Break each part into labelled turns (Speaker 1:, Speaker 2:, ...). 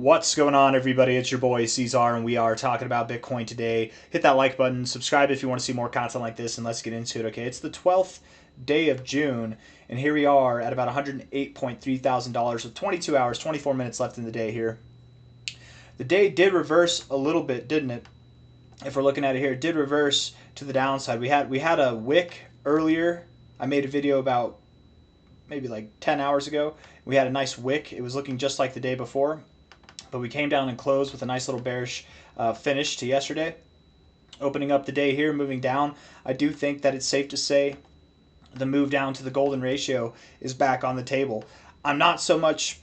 Speaker 1: What's going on, everybody? It's your boy C-Zar, and we are talking about Bitcoin today. Hit that like button, subscribe if you want to see more content like this, and let's get into it, okay? It's the 12th day of June, and here we are at about $108.3 thousand with 22 hours, 24 minutes left in the day here. The day did reverse a little bit, didn't it? If we're looking at it here, it did reverse to the downside. We had a wick earlier. I made a video about maybe like 10 hours ago. We had a nice wick. It was looking just like the day before. But we came down and closed with a nice little bearish finish to yesterday. Opening up the day here, moving down, I do think that it's safe to say the move down to the golden ratio is back on the table. I'm not so much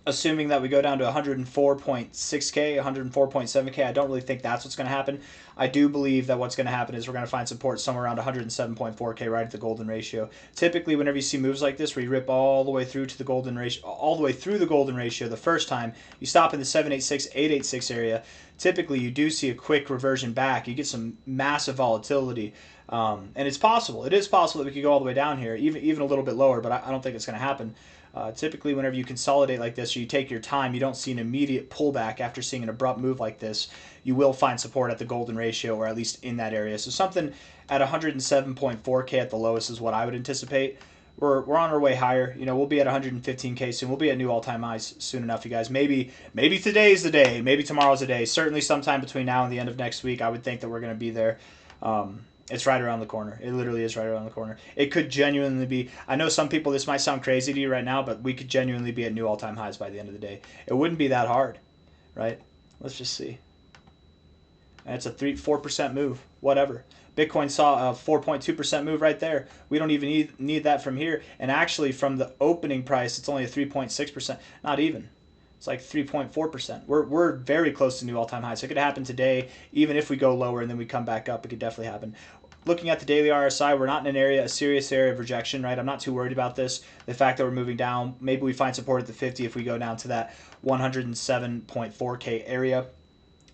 Speaker 1: assuming that we go down to 104.6K, 104.7K. I don't really think that's what's going to happen. I do believe that what's going to happen is we're going to find support somewhere around 107.4K right at the golden ratio. Typically, whenever you see moves like this where you rip all the way through to the golden ratio, all the way through the golden ratio the first time, you stop in the 786, 886 area, typically you do see a quick reversion back. You get some massive volatility. And it's possible. It is possible that we could go all the way down here, even a little bit lower, but I don't think it's going to happen. Typically, whenever you consolidate like this or you take your time, you don't see an immediate pullback after seeing an abrupt move like this. You will find support at the golden ratio, or at least in that area. So something at 107.4K at the lowest is what I would anticipate. We're on our way higher. You know, we'll be at 115K soon. We'll be at new all-time highs soon enough, you guys. Maybe today's the day. Maybe tomorrow's the day. Certainly sometime between now and the end of next week, I would think that we're going to be there. It's right around the corner. It literally is right around the corner. It could genuinely be, I know some people, this might sound crazy to you right now, but we could genuinely be at new all-time highs by the end of the day. It wouldn't be that hard, right? Let's just see. And it's a 4% move, whatever. Bitcoin saw a 4.2% move right there. We don't even need that from here. And actually, from the opening price, it's only a 3.6%. Not even. It's like 3.4%. We're very close to new all-time highs. So it could happen today, even if we go lower and then we come back up. It could definitely happen. Looking at the daily RSI, we're not in a serious area of rejection, right? I'm not too worried about this. The fact that we're moving down, maybe we find support at the 50 if we go down to that 107.4K area.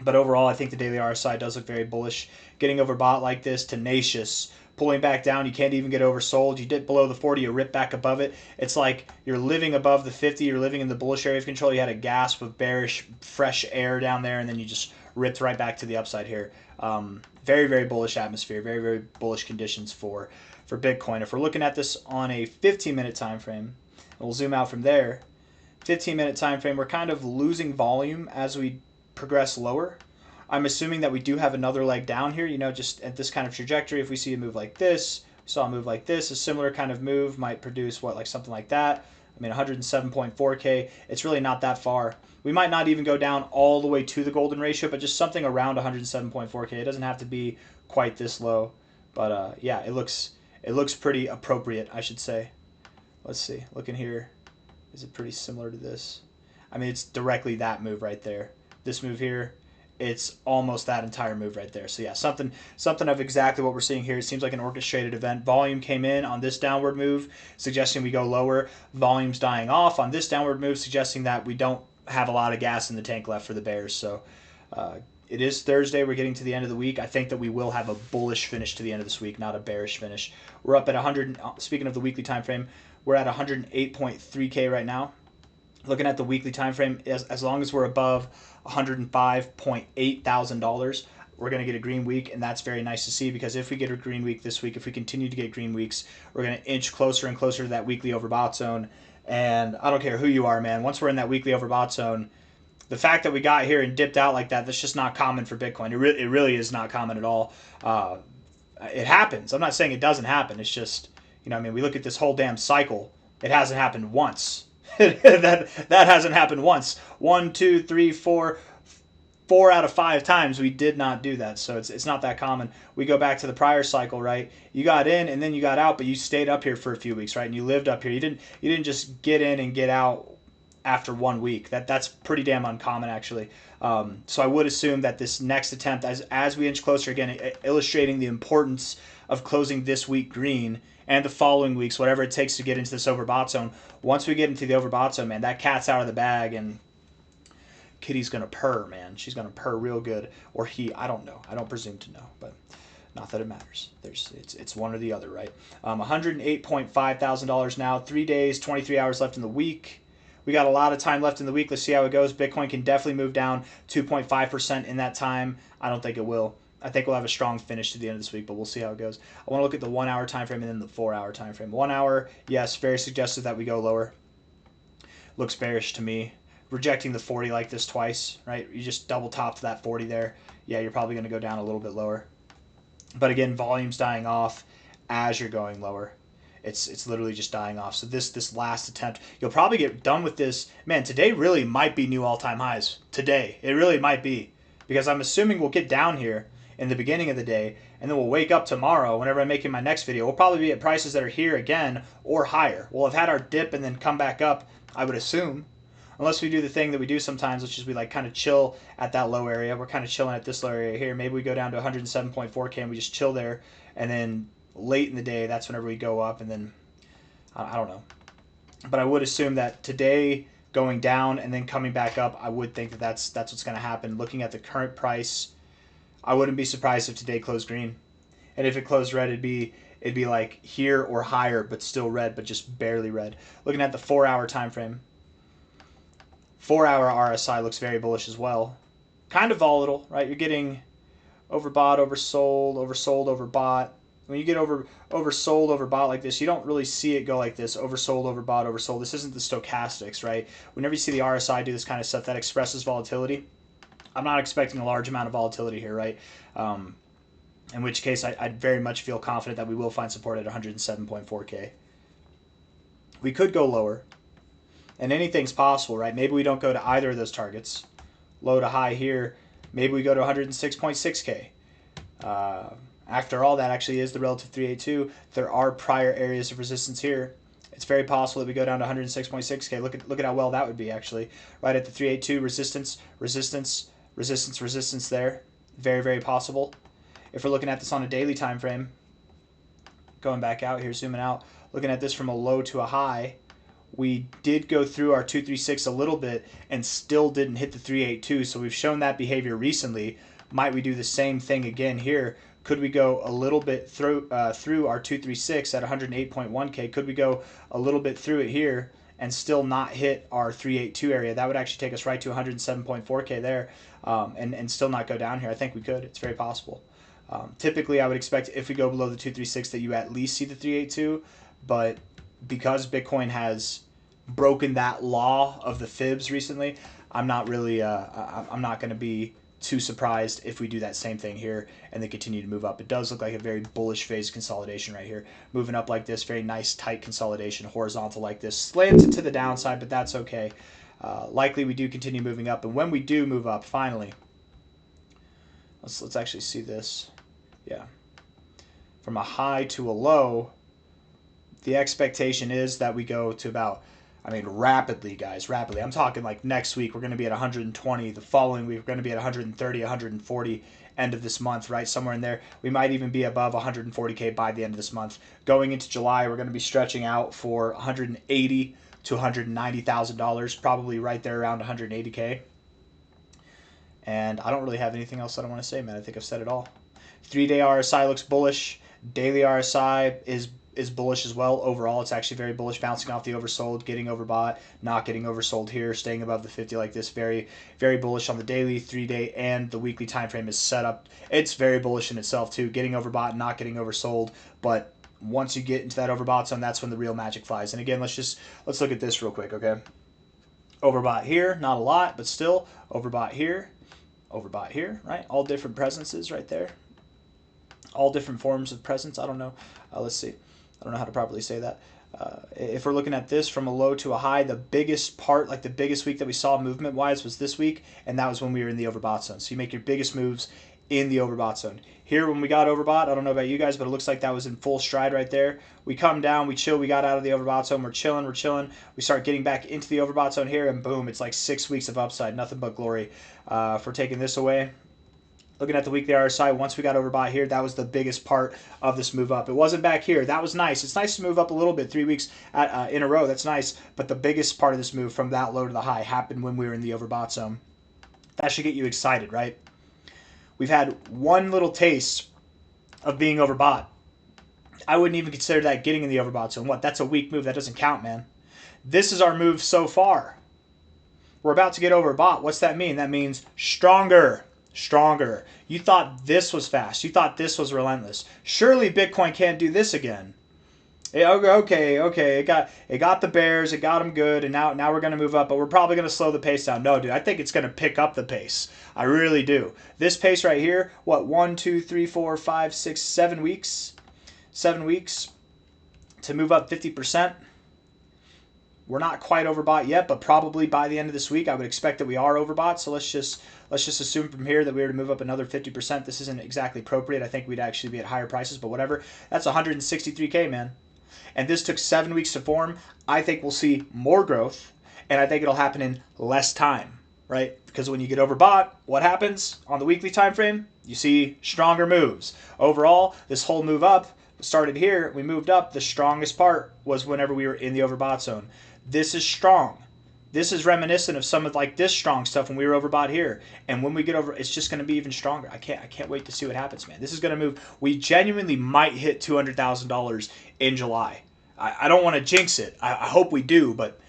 Speaker 1: But overall, I think the daily RSI does look very bullish. Getting overbought like this, tenacious. Pulling back down, you can't even get oversold. You dip below the 40, you rip back above it. It's like you're living above the 50, you're living in the bullish area of control. You had a gasp of bearish, fresh air down there, and then you just ripped right back to the upside here. Very, very bullish atmosphere, very, very bullish conditions for Bitcoin. If we're looking at this on a 15-minute time frame, we'll zoom out from there. 15-minute time frame, we're kind of losing volume as we progress lower. I'm assuming that we do have another leg down here, you know, just at this kind of trajectory. If we see a move like this, we saw a move like this, a similar kind of move might produce what, like something like that. I mean, 107.4K, it's really not that far. We might not even go down all the way to the golden ratio, but just something around 107.4K. It doesn't have to be quite this low, but yeah, it looks pretty appropriate, I should say. Let's see, looking here, is it pretty similar to this? I mean, it's directly that move right there. This move here, it's almost that entire move right there. So yeah, something of exactly what we're seeing here. It seems like an orchestrated event. Volume came in on this downward move, suggesting we go lower. Volume's dying off on this downward move, suggesting that we don't have a lot of gas in the tank left for the bears. So it is Thursday. We're getting to the end of the week. I think that we will have a bullish finish to the end of this week, not a bearish finish. We're up at 100. Speaking of the weekly time frame, we're at 108.3K right now. Looking at the weekly time frame, as long as we're above $105.8 thousand, we're going to get a green week, and that's very nice to see, because if we get a green week this week, if we continue to get green weeks, we're going to inch closer and closer to that weekly overbought zone. And I don't care who you are, man. Once we're in that weekly overbought zone, the fact that we got here and dipped out like that, that's just not common for Bitcoin. It really is not common at all. It happens. I'm not saying it doesn't happen. It's just, you know, I mean, we look at this whole damn cycle. It hasn't happened once. that hasn't happened once. 1, 2, 3, 4 out of 5 times we did not do that. So it's not that common. We go back to the prior cycle, right? You got in and then you got out, but you stayed up here for a few weeks, right? And you lived up here. You didn't just get in and get out after 1 week. That's pretty damn uncommon, actually. So I would assume that this next attempt, as we inch closer, again, illustrating the importance of closing this week green and the following weeks, whatever it takes to get into this overbought zone. Once we get into the overbought zone, man, that cat's out of the bag, and Kitty's going to purr, man. She's going to purr real good. Or he, I don't know. I don't presume to know, but not that it matters. It's one or the other, right? $108.5 thousand now, 3 days, 23 hours left in the week. We got a lot of time left in the week. Let's see how it goes. Bitcoin can definitely move down 2.5% in that time. I don't think it will. I think we'll have a strong finish to the end of this week, but we'll see how it goes. I want to look at the 1 hour time frame and then the 4 hour time frame. 1 hour, yes, very suggestive that we go lower. Looks bearish to me. Rejecting the 40 like this twice, right? You just double topped that 40 there. Yeah, you're probably going to go down a little bit lower. But again, volume's dying off as you're going lower. It's literally just dying off. So this last attempt, you'll probably get done with this. Man, today really might be new all-time highs. Today, it really might be. Because I'm assuming we'll get down here in the beginning of the day, and then we'll wake up tomorrow whenever I'm making my next video. We'll probably be at prices that are here again or higher. We'll have had our dip and then come back up, I would assume. Unless we do the thing that we do sometimes, which is we like kind of chill at that low area. We're kind of chilling at this low area here. Maybe we go down to 107.4K and we just chill there. And then late in the day, that's whenever we go up. And then, I don't know. But I would assume that today going down and then coming back up, I would think that that's what's going to happen. Looking at the current price, I wouldn't be surprised if today closed green. And if it closed red, it'd be like here or higher, but still red, but just barely red. Looking at the 4 hour time frame. 4 hour RSI looks very bullish as well. Kind of volatile, right? You're getting overbought, oversold, oversold, overbought. When you get oversold, overbought like this, you don't really see it go like this. Oversold, overbought, oversold. This isn't the stochastics, right? Whenever you see the RSI do this kind of stuff, that expresses volatility. I'm not expecting a large amount of volatility here, right? In which case, I'd very much feel confident that we will find support at 107.4K. We could go lower. And anything's possible, right? Maybe we don't go to either of those targets. Low to high here. Maybe we go to 106.6K. After all, that actually is the relative 382. There are prior areas of resistance here. It's very possible that we go down to 106.6K. Look at how well that would be, actually. Right at the 382, resistance, resistance, resistance, resistance there. Very, very possible. If we're looking at this on a daily time frame, going back out here, zooming out, looking at this from a low to a high, we did go through our 236 a little bit and still didn't hit the 382. So we've shown that behavior recently. Might we do the same thing again here? Could we go a little bit through our 236 at 108.1K? Could we go a little bit through it here and still not hit our 382 area? That would actually take us right to 107.4K there, and still not go down here. I think we could. It's very possible. Typically, I would expect if we go below the 236 that you at least see the 382, but because Bitcoin has broken that law of the fibs recently, I'm not really I'm not going to be too surprised if we do that same thing here and they continue to move up. It does look like a very bullish phase consolidation right here, moving up like this, very nice tight consolidation, horizontal like this, slants it to the downside, but that's okay. Likely we do continue moving up, and when we do move up, finally, let's actually see this. Yeah, from a high to a low, the expectation is that we go to about, I mean, rapidly, guys, rapidly. I'm talking like next week we're going to be at 120. The following week we're going to be at 130, 140 end of this month, right? Somewhere in there. We might even be above 140K by the end of this month. Going into July, we're going to be stretching out for 180 to $190,000, probably right there around 180K. And I don't really have anything else that I want to say, man. I think I've said it all. 3-day RSI looks bullish. Daily RSI is bullish as well. Overall, it's actually very bullish, bouncing off the oversold, getting overbought, not getting oversold here, staying above the 50 like this. Very, very bullish on the daily, 3-day, and the weekly time frame is set up. It's very bullish in itself too, getting overbought, not getting oversold. But once you get into that overbought zone, that's when the real magic flies. And again, let's look at this real quick, okay? Overbought here, not a lot, but still overbought here, right? All different presences right there. All different forms of presence. I don't know. Let's see. I don't know how to properly say that. If we're looking at this from a low to a high, the biggest part, like the biggest week that we saw movement-wise was this week, and that was when we were in the overbought zone. So you make your biggest moves in the overbought zone. Here, when we got overbought, I don't know about you guys, but it looks like that was in full stride right there. We come down, we chill, we got out of the overbought zone, we're chilling. We start getting back into the overbought zone here, and boom, it's like 6 weeks of upside, nothing but glory. For taking this away, looking at the weekly RSI, once we got overbought here, that was the biggest part of this move up. It wasn't back here. That was nice. It's nice to move up a little bit, 3 weeks in a row. That's nice. But the biggest part of this move from that low to the high happened when we were in the overbought zone. That should get you excited, right? We've had one little taste of being overbought. I wouldn't even consider that getting in the overbought zone. What? That's a weak move. That doesn't count, man. This is our move so far. We're about to get overbought. What's that mean? That means stronger. Stronger. You thought this was fast. You thought this was relentless. Surely Bitcoin can't do this again. Okay. It got the bears. It got them good, and now we're going to move up, but we're probably going to slow the pace down. No, dude, I think it's going to pick up the pace. I really do. This pace right here, what, 1, 2, 3, 4, 5, 6, 7 weeks? 7 weeks to move up 50%. We're not quite overbought yet, but probably by the end of this week, I would expect that we are overbought. So let's just assume from here that we were to move up another 50%. This isn't exactly appropriate. I think we'd actually be at higher prices, but whatever. That's 163K, man. And this took 7 weeks to form. I think we'll see more growth, and I think it'll happen in less time, right? Because when you get overbought, what happens on the weekly time frame? You see stronger moves. Overall, this whole move up started here. We moved up. The strongest part was whenever we were in the overbought zone. This is strong. This is reminiscent of some of like this strong stuff when we were overbought here. And when we get over, it's just going to be even stronger. I can't wait to see what happens, man. This is going to move. We genuinely might hit $200,000 in July. I don't want to jinx it. I hope we do, but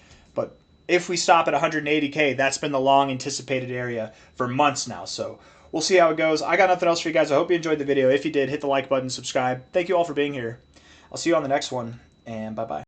Speaker 1: if we stop at 180K, that's been the long anticipated area for months now. So we'll see how it goes. I got nothing else for you guys. I hope you enjoyed the video. If you did, hit the like button, subscribe. Thank you all for being here. I'll see you on the next one, and bye-bye.